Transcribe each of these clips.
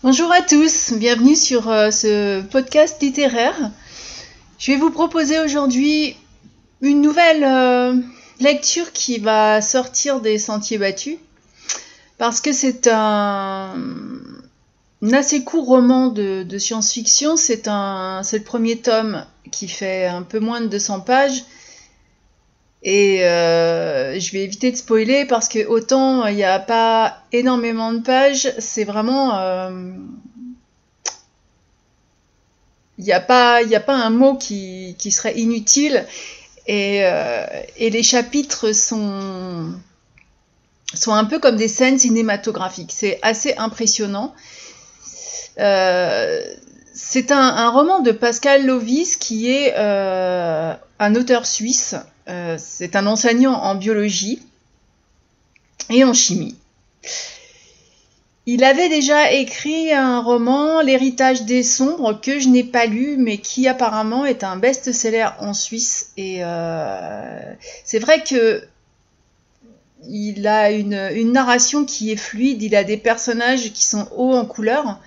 Bonjour à tous, bienvenue sur ce podcast littéraire. Je vais vous proposer aujourd'hui une nouvelle lecture qui va sortir des sentiers battus parce que c'est un assez court roman de science-fiction. C'est le premier tome qui fait un peu moins de 200 pages. Et je vais éviter de spoiler parce que autant il n'y a pas énormément de pages, c'est vraiment... il n'y a pas un mot qui serait inutile. Et les chapitres sont un peu comme des scènes cinématographiques. C'est assez impressionnant. C'est un roman de Pascal Lovis qui est un auteur suisse. C'est un enseignant en biologie et en chimie. Il avait déjà écrit un roman, L'héritage des sombres, que je n'ai pas lu, mais qui apparemment est un best-seller en Suisse. Et c'est vrai que il a une narration qui est fluide, il a des personnages qui sont hauts en couleur,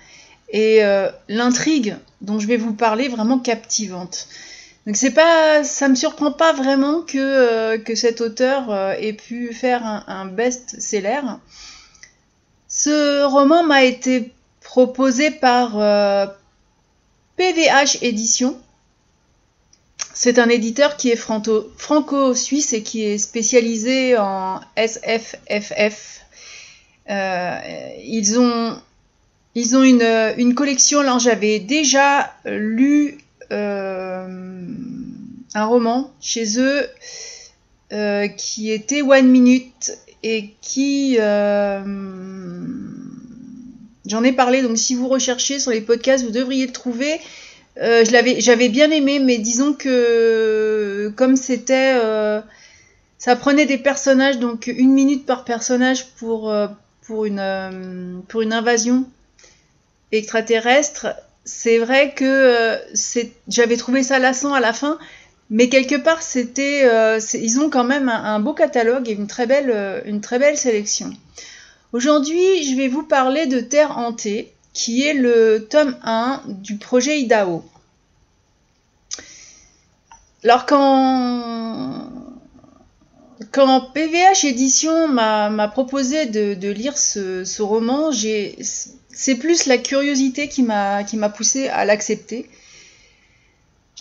et l'intrigue dont je vais vous parler est vraiment captivante. Donc ça me surprend pas vraiment que cet auteur ait pu faire un best-seller. Ce roman m'a été proposé par PVH Éditions. C'est un éditeur qui est franco-suisse et qui est spécialisé en SFFF. Ils ont une collection. Là, j'avais déjà lu un roman chez eux qui était One Minute et qui... j'en ai parlé, donc si vous recherchez sur les podcasts, vous devriez le trouver. J'avais bien aimé, mais disons que comme c'était... ça prenait des personnages, donc 1 minute par personnage pour une invasion extraterrestre. C'est vrai que j'avais trouvé ça lassant à la fin, mais quelque part ils ont quand même un beau catalogue et une très belle sélection. Aujourd'hui, je vais vous parler de Terre hantée, qui est le tome 1 du projet Idaho. Alors quand PVH Édition m'a proposé de lire ce roman, c'est plus la curiosité qui m'a poussé à l'accepter.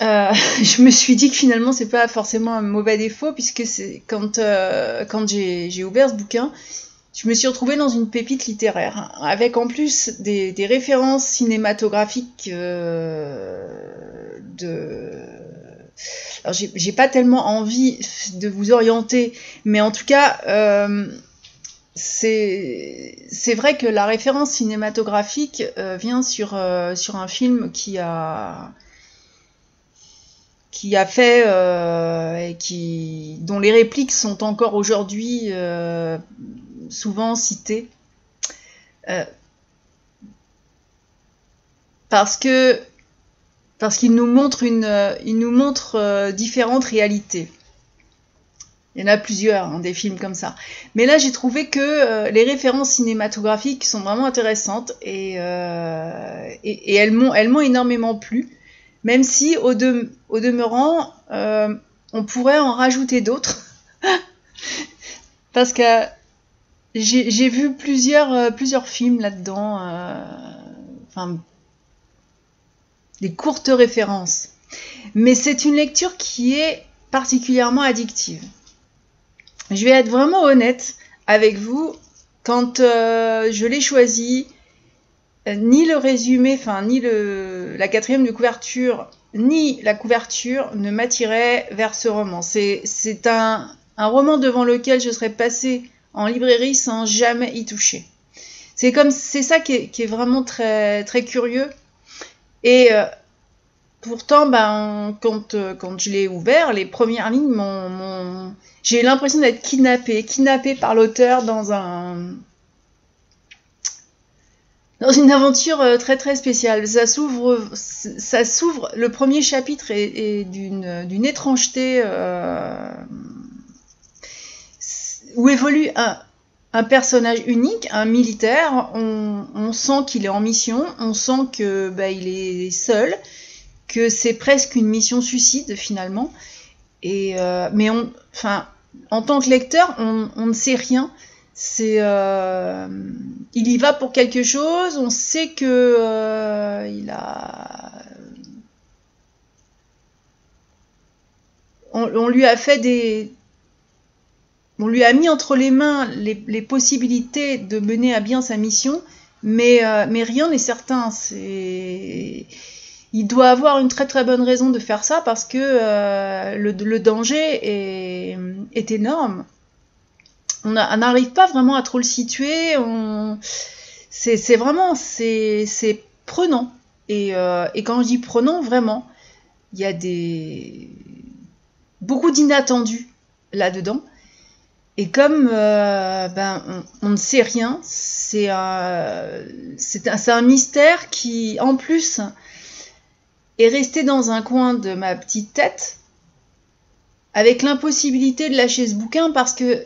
Je me suis dit que finalement c'est pas forcément un mauvais défaut, puisque c'est quand j'ai ouvert ce bouquin, je me suis retrouvée dans une pépite littéraire, avec en plus des références cinématographiques Alors j'ai pas tellement envie de vous orienter, mais en tout cas, c'est vrai que la référence cinématographique vient sur un film qui a fait et dont les répliques sont encore aujourd'hui souvent citées, parce qu'il nous montre différentes réalités. Il y en a plusieurs, des films comme ça. Mais là, j'ai trouvé que les références cinématographiques sont vraiment intéressantes et elles m'ont énormément plu. Même si, au demeurant, on pourrait en rajouter d'autres. Parce que j'ai vu plusieurs films là-dedans. Des courtes références. Mais c'est une lecture qui est particulièrement addictive. Je vais être vraiment honnête avec vous. Quand je l'ai choisi, ni le résumé, ni la quatrième de couverture, ni la couverture ne m'attiraient vers ce roman. C'est un roman devant lequel je serais passée en librairie sans jamais y toucher. C'est ça qui est vraiment très, très curieux. Et pourtant, quand je l'ai ouvert, les premières lignes j'ai eu l'impression d'être kidnappée par l'auteur dans une aventure très très spéciale. Ça s'ouvre, le premier chapitre est d'une étrangeté où évolue un personnage unique, un militaire. On sent qu'il est en mission, on sent que il est seul, que c'est presque une mission suicide finalement. Et mais en tant que lecteur, on ne sait rien. Il y va pour quelque chose. On sait que on lui a fait on lui a mis entre les mains les possibilités de mener à bien sa mission, mais rien n'est certain. Il doit avoir une très très bonne raison de faire ça parce que le danger est énorme. On n'arrive pas vraiment à trop le situer. C'est prenant. Et quand je dis prenant, vraiment, il y a beaucoup d'inattendus là-dedans. Et comme on ne sait rien, c'est un mystère qui, en plus, est resté dans un coin de ma petite tête, avec l'impossibilité de lâcher ce bouquin, parce que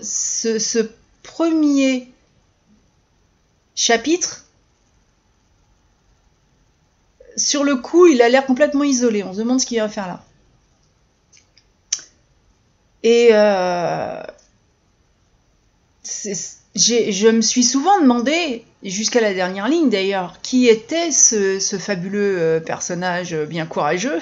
ce premier chapitre, sur le coup, il a l'air complètement isolé. On se demande ce qu'il va faire là. Et je me suis souvent demandé, jusqu'à la dernière ligne d'ailleurs, qui était ce fabuleux personnage bien courageux,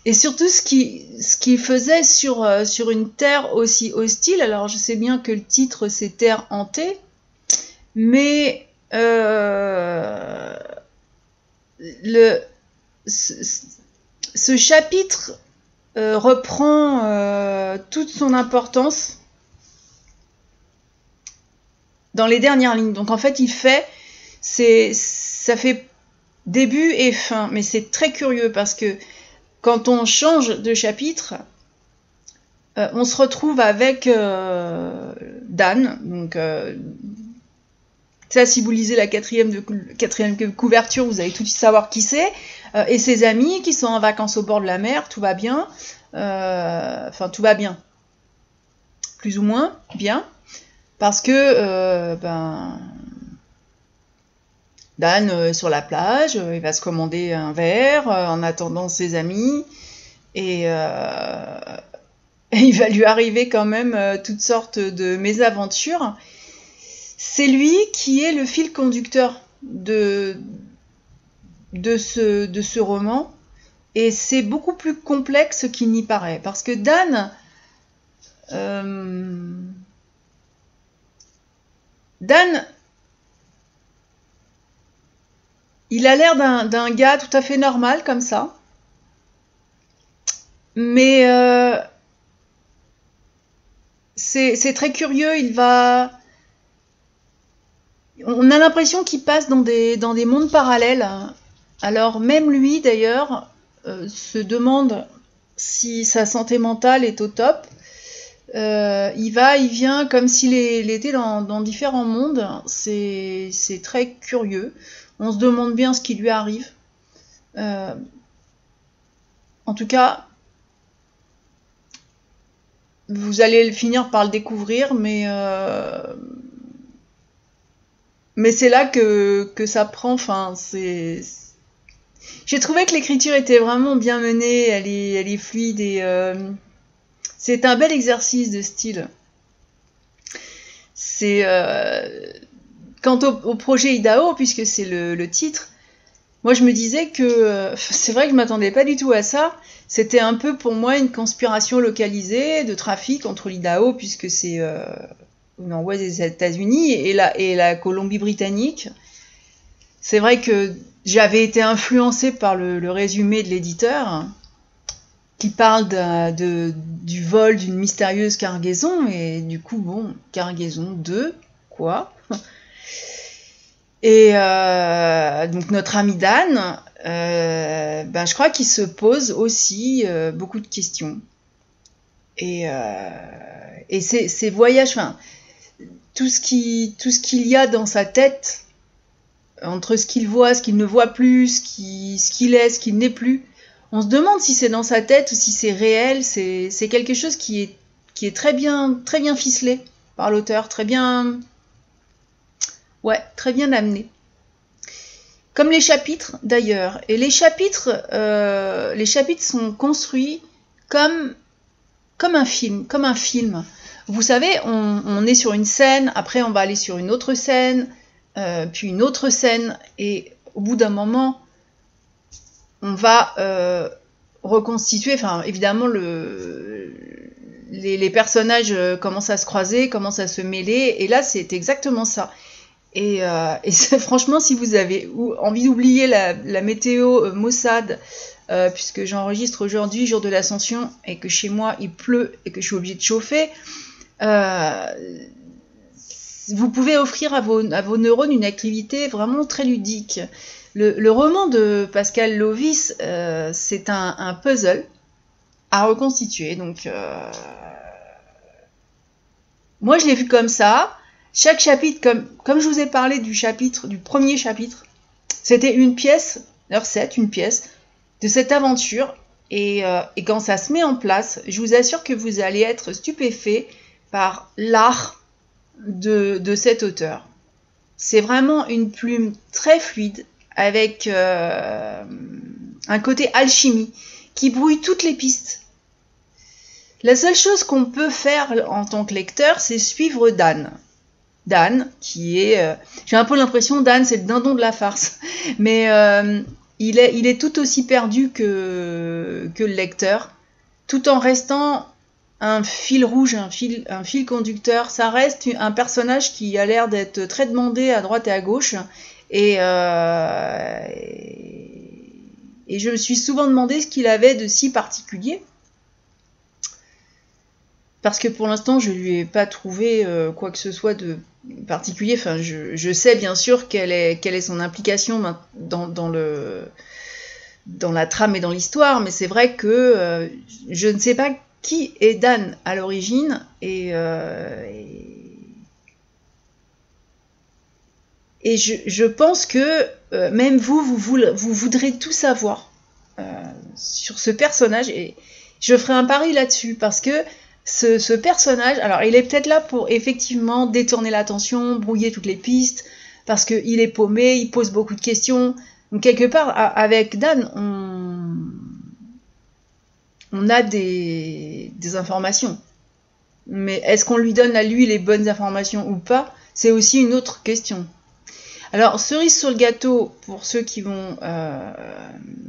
et surtout ce qu'il faisait sur une terre aussi hostile. Alors je sais bien que le titre c'est Terre hantée, mais ce chapitre reprend toute son importance dans les dernières lignes. Donc en fait, ça fait début et fin, mais c'est très curieux parce que quand on change de chapitre, on se retrouve avec Dan. Donc ça, si vous lisez la quatrième couverture, vous allez tout de suite savoir qui c'est. Et ses amis qui sont en vacances au bord de la mer, tout va bien. Tout va bien. Plus ou moins bien. Parce que Dan sur la plage, il va se commander un verre en attendant ses amis. Et il va lui arriver quand même toutes sortes de mésaventures. C'est lui qui est le fil conducteur de ce roman, et c'est beaucoup plus complexe qu'il n'y paraît, parce que Dan, il a l'air d'un gars tout à fait normal comme ça, mais c'est très curieux. On a l'impression qu'il passe dans des mondes parallèles. Alors même lui d'ailleurs se demande si sa santé mentale est au top. Il vient comme s'il était dans différents mondes. C'est très curieux. On se demande bien ce qui lui arrive. En tout cas, vous allez finir par le découvrir, mais c'est là que ça prend. J'ai trouvé que l'écriture était vraiment bien menée, elle est fluide, et c'est un bel exercice de style. Quant au projet Idaho, puisque c'est le titre, moi je me disais que c'est vrai que je m'attendais pas du tout à ça. C'était un peu pour moi une conspiration localisée de trafic entre l'Idaho, puisque c'est au nord-ouest des États-Unis, et la Colombie-Britannique. C'est vrai que j'avais été influencée par le résumé de l'éditeur, qui parle du vol d'une mystérieuse cargaison, et du coup, cargaison de quoi? Et donc notre ami Dan, je crois qu'il se pose aussi beaucoup de questions. Et ces voyages, tout ce qu'il y a dans sa tête, entre ce qu'il voit, ce qu'il ne voit plus, ce qu'il est, ce qu'il n'est plus, on se demande si c'est dans sa tête ou si c'est réel. C'est quelque chose qui est très bien ficelé par l'auteur, très bien, ouais, très bien amené. Comme les chapitres d'ailleurs. Et les chapitres sont construits comme un film. Vous savez, on est sur une scène, après on va aller sur une autre scène, puis une autre scène, et au bout d'un moment, on va reconstituer, enfin évidemment les personnages commencent à se croiser, commencent à se mêler, et là c'est exactement ça. Et franchement, si vous avez envie d'oublier la météo Maussade, puisque j'enregistre aujourd'hui, jour de l'Ascension, et que chez moi il pleut et que je suis obligée de chauffer, vous pouvez offrir à vos neurones une activité vraiment très ludique. Le roman de Pascal Lovis, c'est un puzzle à reconstituer. Donc, moi je l'ai vu comme ça. Chaque chapitre, comme je vous ai parlé du premier chapitre, c'était une pièce, heure 7, une pièce de cette aventure. Et quand ça se met en place, je vous assure que vous allez être stupéfait par l'art de cet auteur. C'est vraiment une plume très fluide, avec un côté alchimie, qui brouille toutes les pistes. La seule chose qu'on peut faire en tant que lecteur, c'est suivre Dan. Dan, qui est... j'ai un peu l'impression, Dan, c'est le dindon de la farce. Mais il est tout aussi perdu que le lecteur, tout en restant un fil rouge, un fil conducteur. Ça reste un personnage qui a l'air d'être très demandé à droite et à gauche. Et je me suis souvent demandé ce qu'il avait de si particulier. Parce que pour l'instant, je ne lui ai pas trouvé quoi que ce soit de particulier. Enfin, je sais bien sûr quelle est son implication dans la trame et dans l'histoire, mais c'est vrai que je ne sais pas qui est Dan à l'origine, et je pense que même vous voudrez tout savoir sur ce personnage, et je ferai un pari là-dessus, parce que ce personnage, alors il est peut-être là pour effectivement détourner l'attention, brouiller toutes les pistes, parce qu'il est paumé, il pose beaucoup de questions. Donc quelque part, avec Dan, on a des informations. Mais est-ce qu'on lui donne à lui les bonnes informations ou pas? C'est aussi une autre question. Alors, cerise sur le gâteau, pour ceux qui vont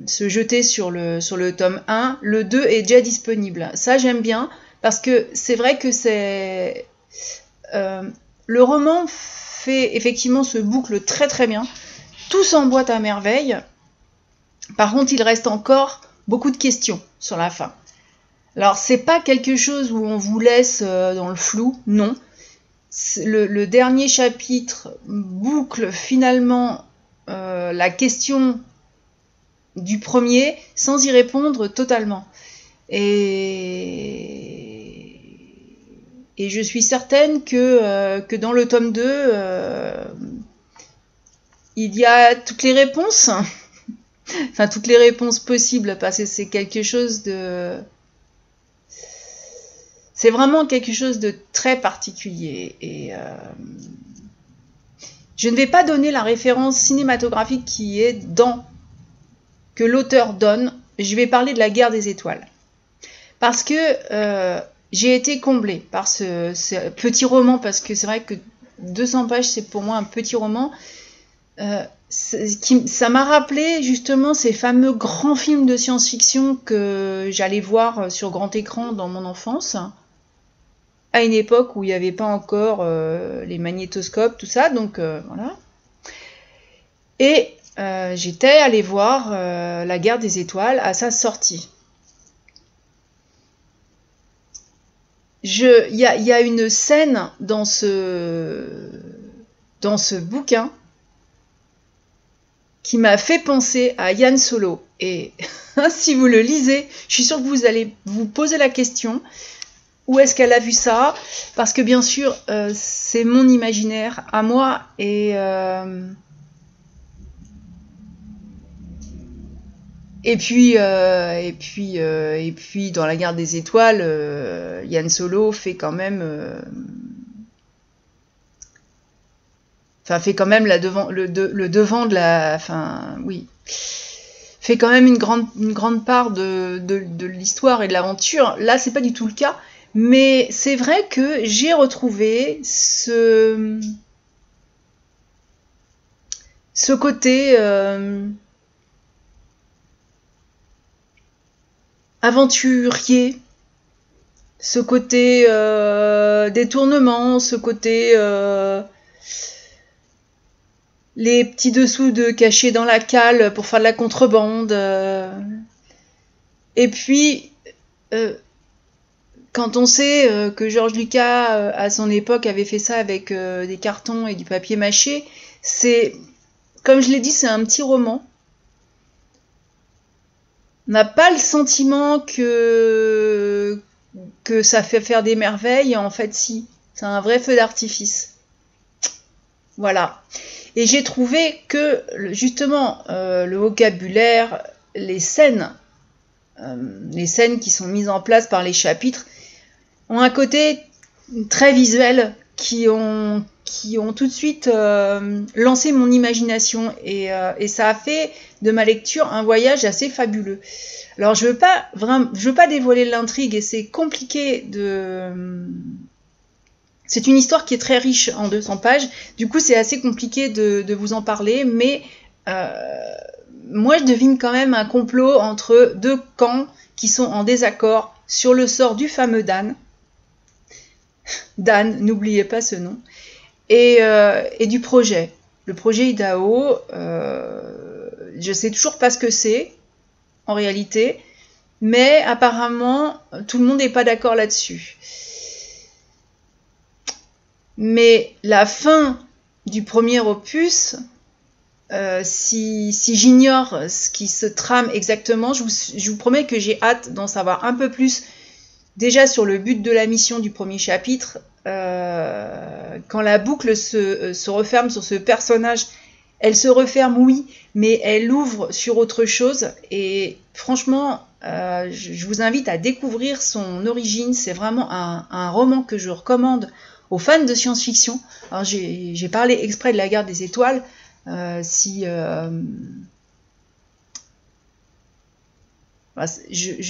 se jeter sur le tome 1, le 2 est déjà disponible. Ça, j'aime bien, parce que c'est vrai que c'est... le roman fait effectivement ce boucle très très bien. Tout s'emboîte à merveille. Par contre, il reste encore beaucoup de questions sur la fin. Alors, c'est pas quelque chose où on vous laisse dans le flou, non. Le dernier chapitre boucle finalement la question du premier sans y répondre totalement. Et je suis certaine que dans le tome 2, il y a toutes les réponses. Enfin, toutes les réponses possibles, parce que c'est quelque chose de... C'est vraiment quelque chose de très particulier. Et je ne vais pas donner la référence cinématographique que l'auteur donne. Je vais parler de La Guerre des Étoiles. Parce que j'ai été comblée par ce petit roman, parce que c'est vrai que 200 pages, c'est pour moi un petit roman. Ça m'a rappelé justement ces fameux grands films de science-fiction que j'allais voir sur grand écran dans mon enfance, à une époque où il n'y avait pas encore les magnétoscopes, tout ça, donc voilà. Et j'étais allée voir La Guerre des Étoiles à sa sortie. Il y a une scène dans ce bouquin qui m'a fait penser à Han Solo. Et si vous le lisez, je suis sûre que vous allez vous poser la question, où est-ce qu'elle a vu ça? Parce que bien sûr, c'est mon imaginaire à moi, et puis dans La Guerre des Étoiles, Han Solo fait quand même Enfin, fait quand même le devant de la... Enfin, oui. Fait quand même une grande part de l'histoire et de l'aventure. Là, c'est pas du tout le cas. Mais c'est vrai que j'ai retrouvé ce côté aventurier, ce côté détournement, ce côté les petits dessous de cachés dans la cale pour faire de la contrebande. Et puis, quand on sait que George Lucas, à son époque, avait fait ça avec des cartons et du papier mâché, c'est, comme je l'ai dit, c'est un petit roman. On n'a pas le sentiment que ça fait faire des merveilles. En fait, si. C'est un vrai feu d'artifice. Voilà. Et j'ai trouvé que, justement, le vocabulaire, les scènes qui sont mises en place par les chapitres, ont un côté très visuel qui ont tout de suite lancé mon imagination et ça a fait de ma lecture un voyage assez fabuleux. Alors je veux pas dévoiler l'intrigue et c'est compliqué de... C'est une histoire qui est très riche en 200 pages, du coup c'est assez compliqué de vous en parler, mais moi je devine quand même un complot entre deux camps qui sont en désaccord sur le sort du fameux Dan. Dan, n'oubliez pas ce nom, et du projet. Le projet Idaho, je sais toujours pas ce que c'est, en réalité, mais apparemment, tout le monde n'est pas d'accord là-dessus. Mais la fin du premier opus, si j'ignore ce qui se trame exactement, je vous promets que j'ai hâte d'en savoir un peu plus. Déjà sur le but de la mission du premier chapitre, quand la boucle se referme sur ce personnage, elle se referme, oui, mais elle ouvre sur autre chose. Et franchement, je vous invite à découvrir son origine. C'est vraiment un roman que je recommande aux fans de science-fiction. Alors j'ai parlé exprès de La Guerre des Étoiles. Je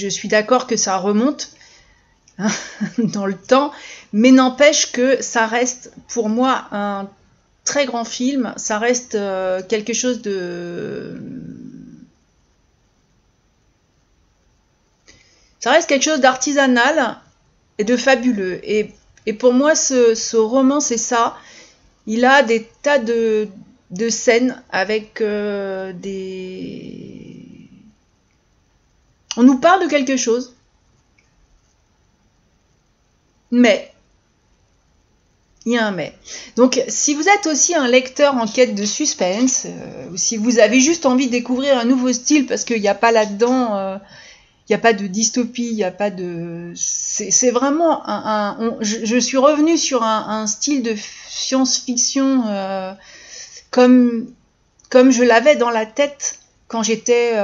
suis d'accord que ça remonte dans le temps, mais n'empêche que ça reste pour moi un très grand film, ça reste quelque chose de... Ça reste quelque chose d'artisanal et de fabuleux. Et pour moi, ce roman, c'est ça. Il a des tas de scènes avec des... On nous parle de quelque chose. Mais, il y a un mais. Donc, si vous êtes aussi un lecteur en quête de suspense, ou si vous avez juste envie de découvrir un nouveau style, parce qu'il n'y a pas là-dedans, il n'y a pas de dystopie, il n'y a pas de... C'est vraiment je suis revenue sur un style de science-fiction comme je l'avais dans la tête quand j'étais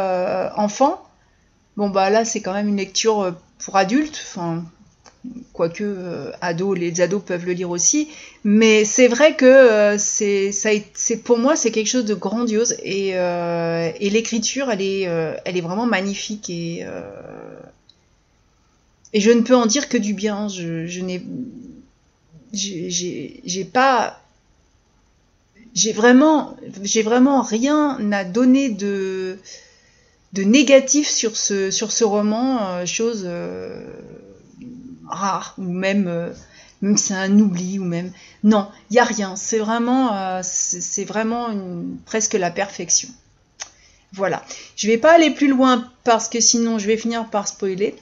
enfant. Bon, bah là, c'est quand même une lecture pour adultes, enfin... Quoique les ados peuvent le lire aussi, mais c'est vrai que pour moi c'est quelque chose de grandiose et l'écriture elle est vraiment magnifique et je ne peux en dire que du bien. J'ai vraiment rien à donner de négatif sur ce roman, chose rare, ou même c'est un oubli, ou même... Non, il n'y a rien, c'est vraiment presque la perfection. Voilà, je ne vais pas aller plus loin parce que sinon je vais finir par spoiler.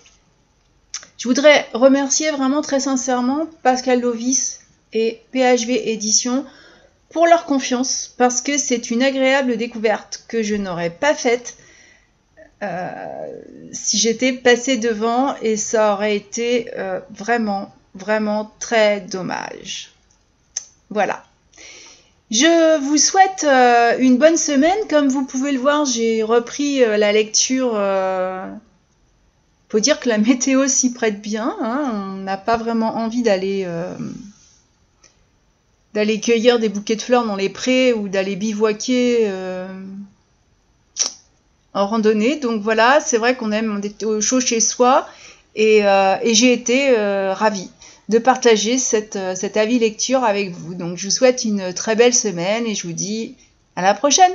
Je voudrais remercier vraiment très sincèrement Pascal Lovis et PHV Éditions pour leur confiance, parce que c'est une agréable découverte que je n'aurais pas faite si j'étais passée devant, et ça aurait été vraiment très dommage. Voilà. Je vous souhaite une bonne semaine. Comme vous pouvez le voir, j'ai repris la lecture. Faut dire que la météo s'y prête bien. Hein. On n'a pas vraiment envie d'aller d'aller cueillir des bouquets de fleurs dans les prés ou d'aller bivouaquer en randonnée. Donc voilà, c'est vrai qu'on aime être au chaud chez soi et j'ai été ravie de partager cet avis lecture avec vous. Donc je vous souhaite une très belle semaine et je vous dis à la prochaine.